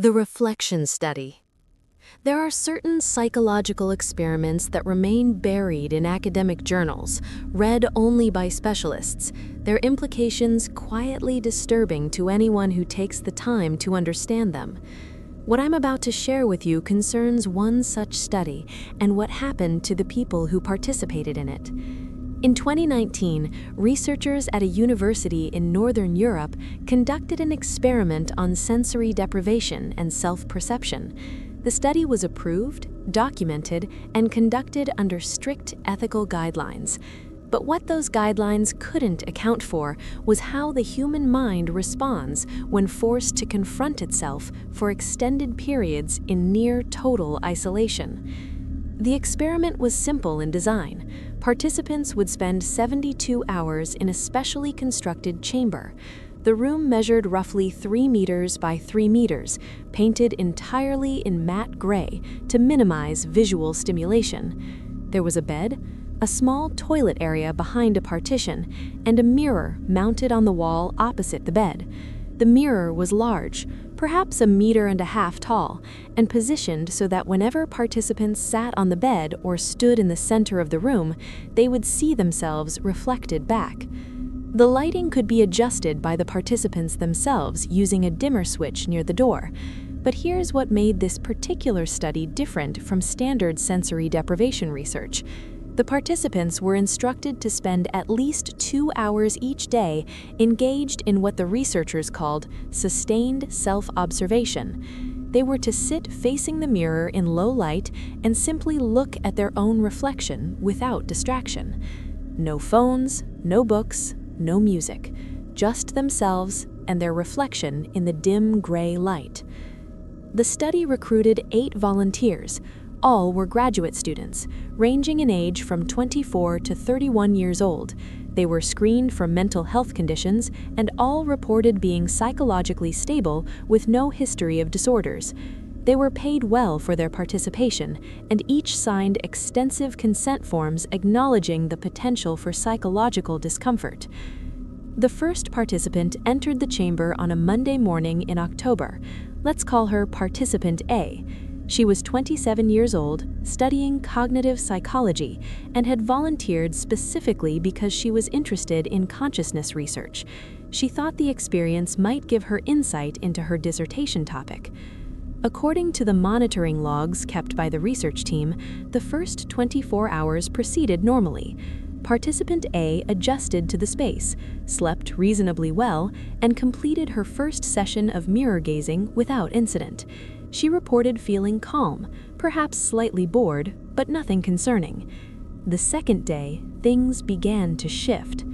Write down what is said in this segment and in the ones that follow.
The reflection study. There are certain psychological experiments that remain buried in academic journals, read only by specialists, their implications quietly disturbing to anyone who takes the time to understand them. What I'm about to share with you concerns one such study and what happened to the people who participated in it. In 2019, researchers at a university in Northern Europe conducted an experiment on sensory deprivation and self-perception. The study was approved, documented, and conducted under strict ethical guidelines. But what those guidelines couldn't account for was how the human mind responds when forced to confront itself for extended periods in near total isolation. The experiment was simple in design. Participants would spend 72 hours in a specially constructed chamber. The room measured roughly 3 meters by 3 meters, painted entirely in matte gray to minimize visual stimulation. There was a bed, a small toilet area behind a partition, and a mirror mounted on the wall opposite the bed. The mirror was large, perhaps 1.5 meters tall, and positioned so that whenever participants sat on the bed or stood in the center of the room, they would see themselves reflected back. The lighting could be adjusted by the participants themselves using a dimmer switch near the door. But here's what made this particular study different from standard sensory deprivation research. The participants were instructed to spend at least 2 hours each day engaged in what the researchers called sustained self-observation. They were to sit facing the mirror in low light and simply look at their own reflection without distraction. No phones, no books, no music, just themselves and their reflection in the dim gray light. The study recruited 8 volunteers. All were graduate students, ranging in age from 24 to 31 years old. They were screened for mental health conditions and all reported being psychologically stable with no history of disorders. They were paid well for their participation, and each signed extensive consent forms acknowledging the potential for psychological discomfort. The first participant entered the chamber on a Monday morning in October. Let's call her Participant A. She was 27 years old, studying cognitive psychology, and had volunteered specifically because she was interested in consciousness research. She thought the experience might give her insight into her dissertation topic. According to the monitoring logs kept by the research team, the first 24 hours proceeded normally. Participant A adjusted to the space, slept reasonably well, and completed her first session of mirror gazing without incident. She reported feeling calm, perhaps slightly bored, but nothing concerning. The second day, things began to shift.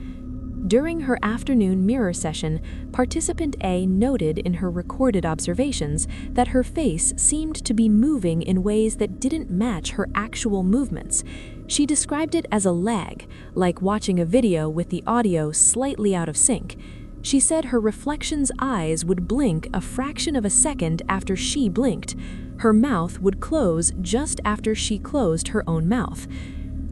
During her afternoon mirror session, Participant A noted in her recorded observations that her face seemed to be moving in ways that didn't match her actual movements. She described it as a lag, like watching a video with the audio slightly out of sync. She said her reflection's eyes would blink a fraction of a second after she blinked. Her mouth would close just after she closed her own mouth.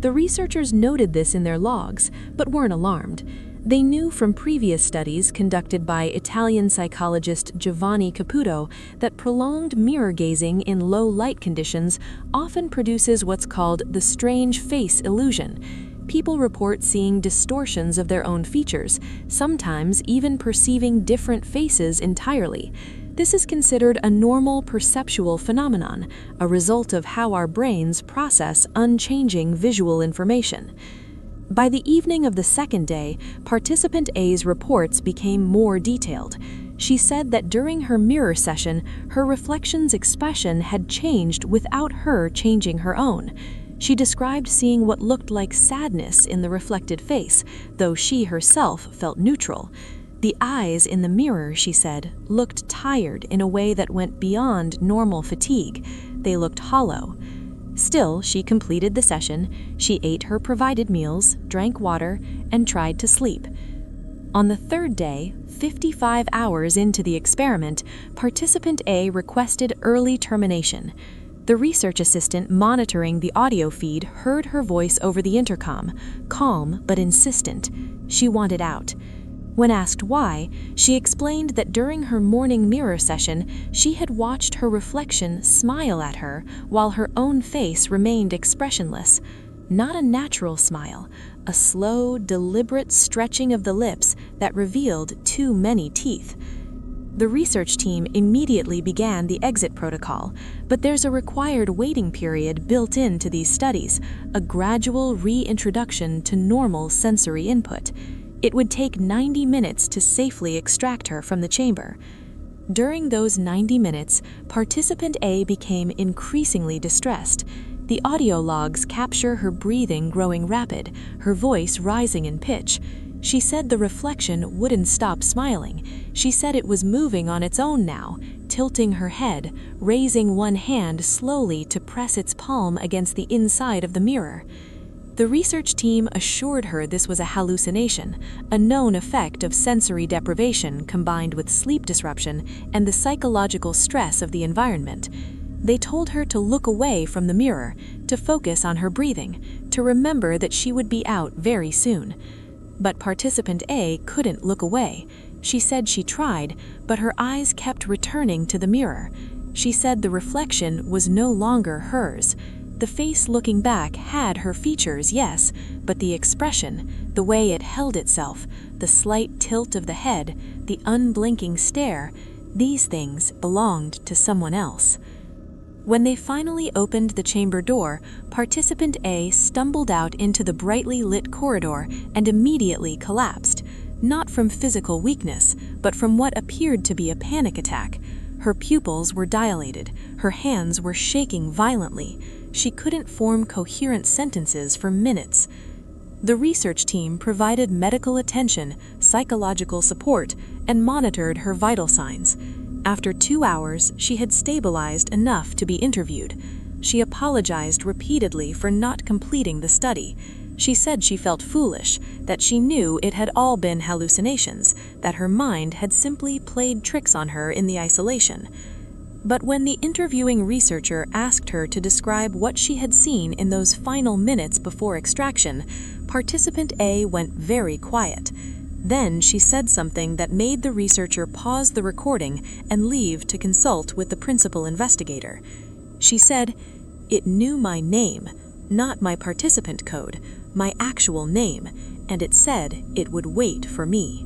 The researchers noted this in their logs, but weren't alarmed. They knew from previous studies conducted by Italian psychologist Giovanni Caputo that prolonged mirror gazing in low light conditions often produces what's called the strange face illusion. People report seeing distortions of their own features, sometimes even perceiving different faces entirely. This is considered a normal perceptual phenomenon, a result of how our brains process unchanging visual information. By the evening of the second day, Participant A's reports became more detailed. She said that during her mirror session, her reflection's expression had changed without her changing her own. She described seeing what looked like sadness in the reflected face, though she herself felt neutral. The eyes in the mirror, she said, looked tired in a way that went beyond normal fatigue. They looked hollow. Still, she completed the session. She ate her provided meals, drank water, and tried to sleep. On the third day, 55 hours into the experiment, Participant A requested early termination. The research assistant monitoring the audio feed heard her voice over the intercom, calm but insistent. She wanted out. When asked why, she explained that during her morning mirror session, she had watched her reflection smile at her while her own face remained expressionless. Not a natural smile, a slow, deliberate stretching of the lips that revealed too many teeth. The research team immediately began the exit protocol, but there's a required waiting period built into these studies, a gradual reintroduction to normal sensory input. It would take 90 minutes to safely extract her from the chamber. During those 90 minutes, participant A became increasingly distressed. The audio logs capture her breathing growing rapid, her voice rising in pitch. She said the reflection wouldn't stop smiling. She said it was moving on its own now, tilting her head, raising one hand slowly to press its palm against the inside of the mirror. The research team assured her this was a hallucination, a known effect of sensory deprivation combined with sleep disruption and the psychological stress of the environment. They told her to look away from the mirror, to focus on her breathing, to remember that she would be out very soon. But participant A couldn't look away. She said she tried, but her eyes kept returning to the mirror. She said the reflection was no longer hers. The face looking back had her features, yes, but the expression, the way it held itself, the slight tilt of the head, the unblinking stare, these things belonged to someone else. When they finally opened the chamber door, participant A stumbled out into the brightly lit corridor and immediately collapsed, not from physical weakness, but from what appeared to be a panic attack. Her pupils were dilated, her hands were shaking violently. She couldn't form coherent sentences for minutes. The research team provided medical attention, psychological support, and monitored her vital signs. After 2 hours, she had stabilized enough to be interviewed. She apologized repeatedly for not completing the study. She said she felt foolish, that she knew it had all been hallucinations, that her mind had simply played tricks on her in the isolation. But when the interviewing researcher asked her to describe what she had seen in those final minutes before extraction, participant A went very quiet. Then she said something that made the researcher pause the recording and leave to consult with the principal investigator. She said, "It knew my name, not my participant code, my actual name, and it said it would wait for me."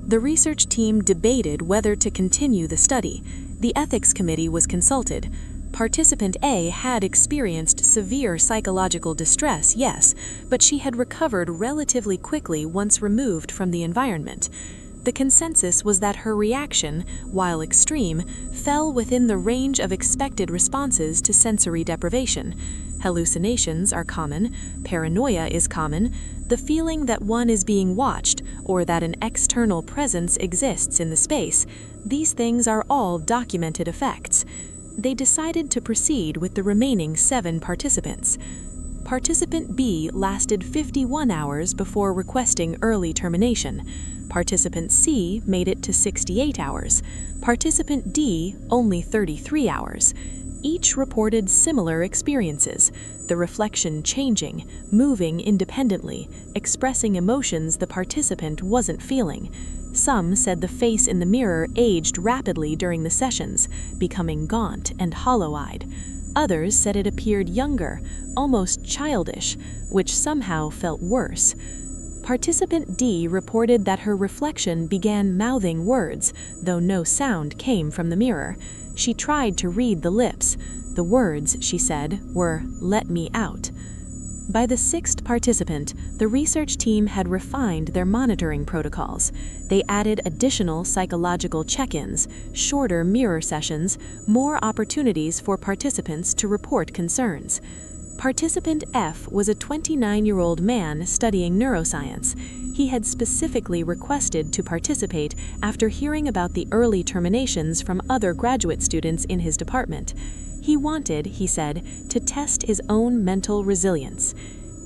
The research team debated whether to continue the study. The ethics committee was consulted. Participant A had experienced severe psychological distress, yes, but she had recovered relatively quickly once removed from the environment. The consensus was that her reaction, while extreme, fell within the range of expected responses to sensory deprivation. Hallucinations are common, paranoia is common, the feeling that one is being watched or that an external presence exists in the space. These things are all documented effects. They decided to proceed with the remaining 7 participants. Participant B lasted 51 hours before requesting early termination. Participant C made it to 68 hours. Participant D only 33 hours. Each reported similar experiences, the reflection changing, moving independently, expressing emotions the participant wasn't feeling. Some said the face in the mirror aged rapidly during the sessions, becoming gaunt and hollow-eyed. Others said it appeared younger, almost childish, which somehow felt worse. Participant D reported that her reflection began mouthing words, though no sound came from the mirror. She tried to read the lips. The words, she said, were, "Let me out." By the 6th participant, the research team had refined their monitoring protocols. They added additional psychological check-ins, shorter mirror sessions, more opportunities for participants to report concerns. Participant F was a 29-year-old man studying neuroscience. He had specifically requested to participate after hearing about the early terminations from other graduate students in his department. He wanted, he said, to test his own mental resilience.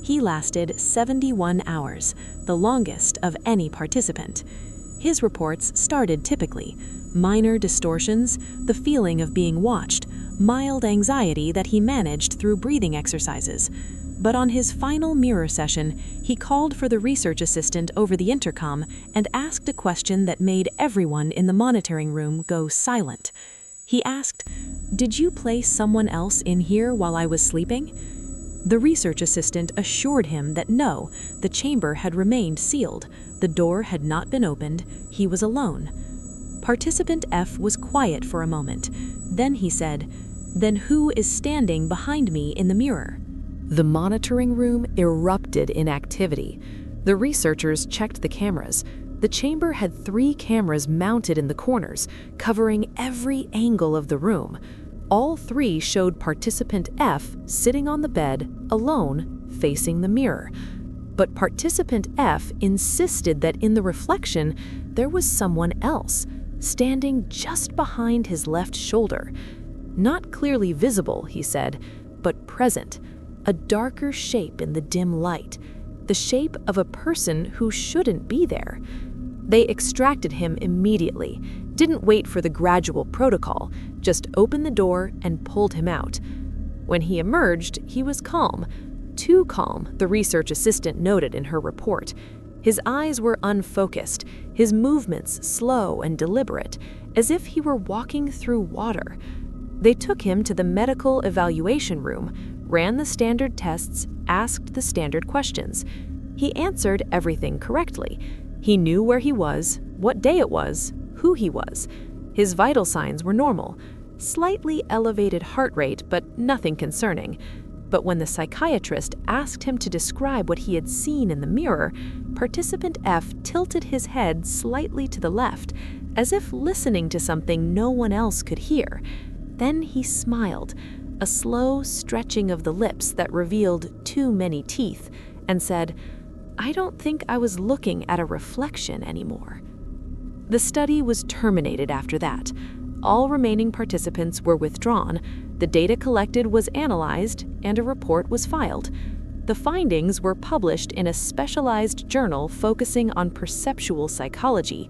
He lasted 71 hours, the longest of any participant. His reports started typically: minor distortions, the feeling of being watched, mild anxiety that he managed through breathing exercises. But on his final mirror session, he called for the research assistant over the intercom and asked a question that made everyone in the monitoring room go silent. He asked, "Did you place someone else in here while I was sleeping?" The research assistant assured him that no, the chamber had remained sealed, the door had not been opened, he was alone. Participant F was quiet for a moment. Then he said, "Then who is standing behind me in the mirror?" The monitoring room erupted in activity. The researchers checked the cameras. The chamber had 3 cameras mounted in the corners, covering every angle of the room. All 3 showed participant F sitting on the bed, alone, facing the mirror. But participant F insisted that in the reflection, there was someone else, standing just behind his left shoulder. Not clearly visible, he said, but present. A darker shape in the dim light, the shape of a person who shouldn't be there. They extracted him immediately, didn't wait for the gradual protocol, just opened the door and pulled him out. When he emerged, he was calm. Too calm, the research assistant noted in her report. His eyes were unfocused, his movements slow and deliberate, as if he were walking through water. They took him to the medical evaluation room, ran the standard tests, asked the standard questions. He answered everything correctly. He knew where he was, what day it was, who he was. His vital signs were normal. Slightly elevated heart rate, but nothing concerning. But when the psychiatrist asked him to describe what he had seen in the mirror, participant F tilted his head slightly to the left, as if listening to something no one else could hear. Then he smiled, a slow stretching of the lips that revealed too many teeth, and said, "I don't think I was looking at a reflection anymore." The study was terminated after that. All remaining participants were withdrawn, the data collected was analyzed, and a report was filed. The findings were published in a specialized journal focusing on perceptual psychology,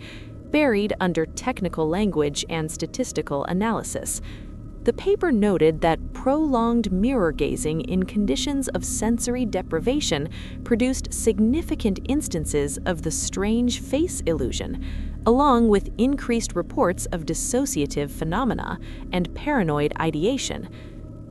buried under technical language and statistical analysis. The paper noted that prolonged mirror gazing in conditions of sensory deprivation produced significant instances of the strange face illusion, along with increased reports of dissociative phenomena and paranoid ideation.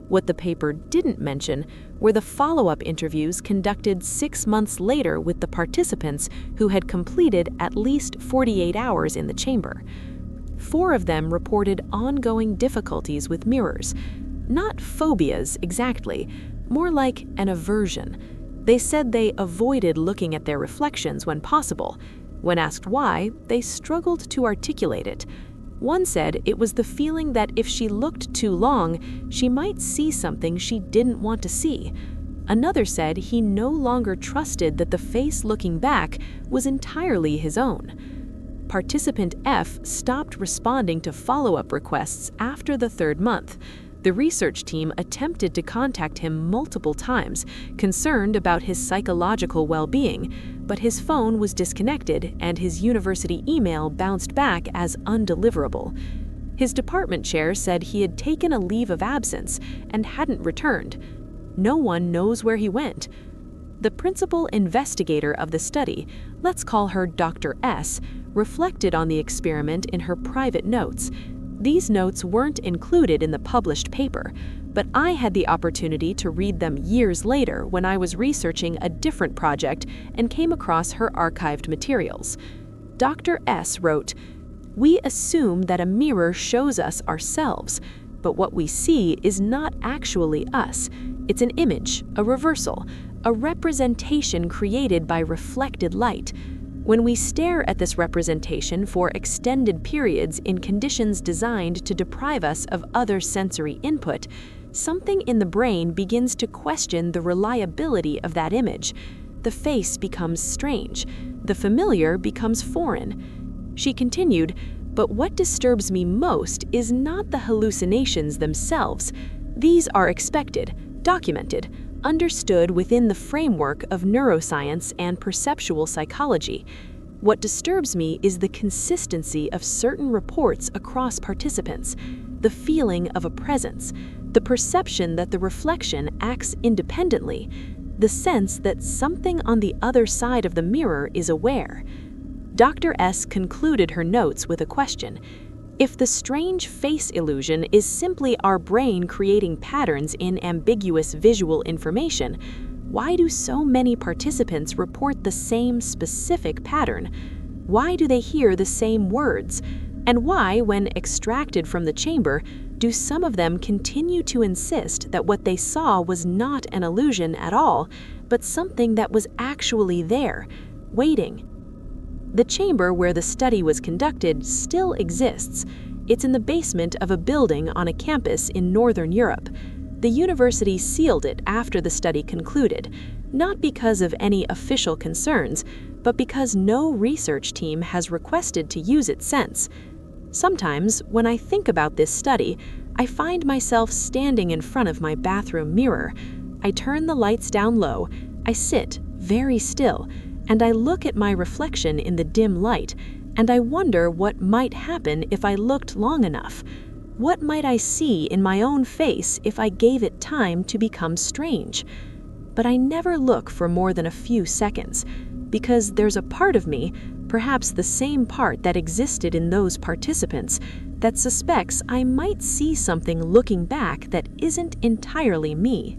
What the paper didn't mention were the follow-up interviews conducted 6 months later with the participants who had completed at least 48 hours in the chamber. 4 of them reported ongoing difficulties with mirrors. Not phobias exactly, more like an aversion. They said they avoided looking at their reflections when possible. When asked why, they struggled to articulate it. One said it was the feeling that if she looked too long, she might see something she didn't want to see. Another said he no longer trusted that the face looking back was entirely his own. Participant F stopped responding to follow-up requests after the 3rd month. The research team attempted to contact him multiple times, concerned about his psychological well-being, but his phone was disconnected and his university email bounced back as undeliverable. His department chair said he had taken a leave of absence and hadn't returned. No one knows where he went. The principal investigator of the study, let's call her Dr. S., reflected on the experiment in her private notes. These notes weren't included in the published paper, but I had the opportunity to read them years later when I was researching a different project and came across her archived materials. Dr. S. wrote, "We assume that a mirror shows us ourselves, but what we see is not actually us. It's an image, a reversal, a representation created by reflected light. When we stare at this representation for extended periods in conditions designed to deprive us of other sensory input, something in the brain begins to question the reliability of that image. The face becomes strange. The familiar becomes foreign." She continued, "But what disturbs me most is not the hallucinations themselves. These are expected, documented, understood within the framework of neuroscience and perceptual psychology. What disturbs me is the consistency of certain reports across participants, the feeling of a presence, the perception that the reflection acts independently. the sense that something on the other side of the mirror is aware. Dr. S concluded her notes with a question. If the strange face illusion is simply our brain creating patterns in ambiguous visual information, why do so many participants report the same specific pattern? Why do they hear the same words? And why, when extracted from the chamber, do some of them continue to insist that what they saw was not an illusion at all, but something that was actually there, waiting? The chamber where the study was conducted still exists. It's in the basement of a building on a campus in Northern Europe. The university sealed it after the study concluded, not because of any official concerns, but because no research team has requested to use it since. Sometimes, when I think about this study, I find myself standing in front of my bathroom mirror. I turn the lights down low, I sit very still, and I look at my reflection in the dim light, and I wonder what might happen if I looked long enough. What might I see in my own face if I gave it time to become strange? But I never look for more than a few seconds, because there's a part of me, perhaps the same part that existed in those participants, that suspects I might see something looking back that isn't entirely me.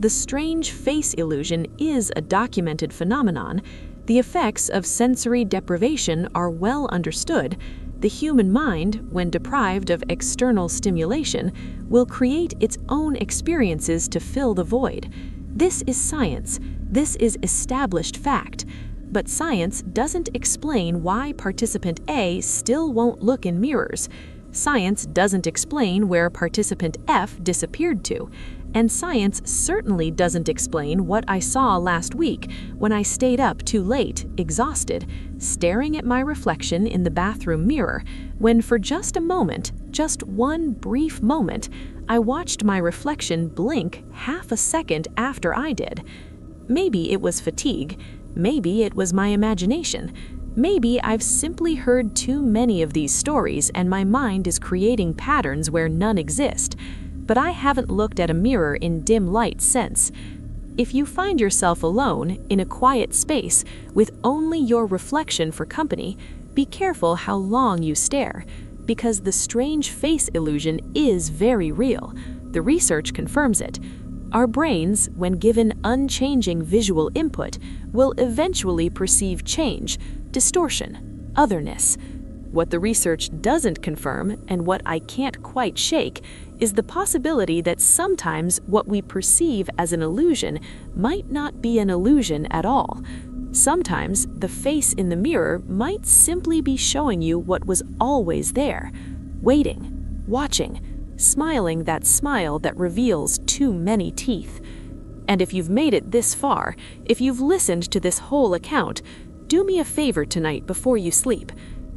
The strange face illusion is a documented phenomenon. The effects of sensory deprivation are well understood. The human mind, when deprived of external stimulation, will create its own experiences to fill the void. This is science. This is established fact. But science doesn't explain why participant A still won't look in mirrors. Science doesn't explain where participant F disappeared to. And science certainly doesn't explain what I saw last week when I stayed up too late, exhausted, staring at my reflection in the bathroom mirror, when for just a moment, just one brief moment, I watched my reflection blink half a second after I did. Maybe it was fatigue. Maybe it was my imagination. Maybe I've simply heard too many of these stories and my mind is creating patterns where none exist. But I haven't looked at a mirror in dim light since. If you find yourself alone, in a quiet space, with only your reflection for company, be careful how long you stare, because the strange face illusion is very real. The research confirms it. Our brains, when given unchanging visual input, will eventually perceive change, distortion, otherness. What the research doesn't confirm, and what I can't quite shake, is the possibility that sometimes what we perceive as an illusion might not be an illusion at all. Sometimes the face in the mirror might simply be showing you what was always there, waiting, watching, smiling that smile that reveals too many teeth. And if you've made it this far, if you've listened to this whole account, do me a favor tonight before you sleep.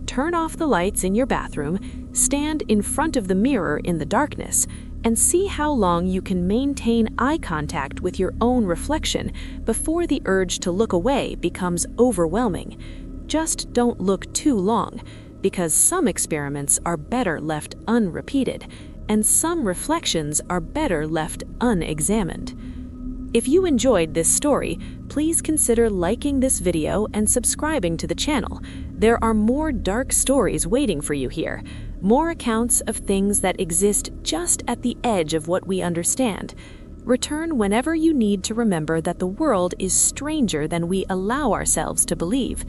Turn off the lights in your bathroom, stand in front of the mirror in the darkness, and see how long you can maintain eye contact with your own reflection before the urge to look away becomes overwhelming. Just don't look too long, because some experiments are better left unrepeated, and some reflections are better left unexamined. If you enjoyed this story, please consider liking this video and subscribing to the channel. There are more dark stories waiting for you here, more accounts of things that exist just at the edge of what we understand. Return whenever you need to remember that the world is stranger than we allow ourselves to believe,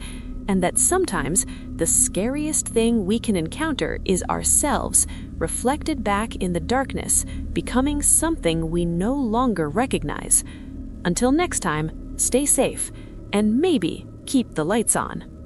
and that sometimes the scariest thing we can encounter is ourselves, reflected back in the darkness, becoming something we no longer recognize. Until next time, stay safe, and maybe keep the lights on.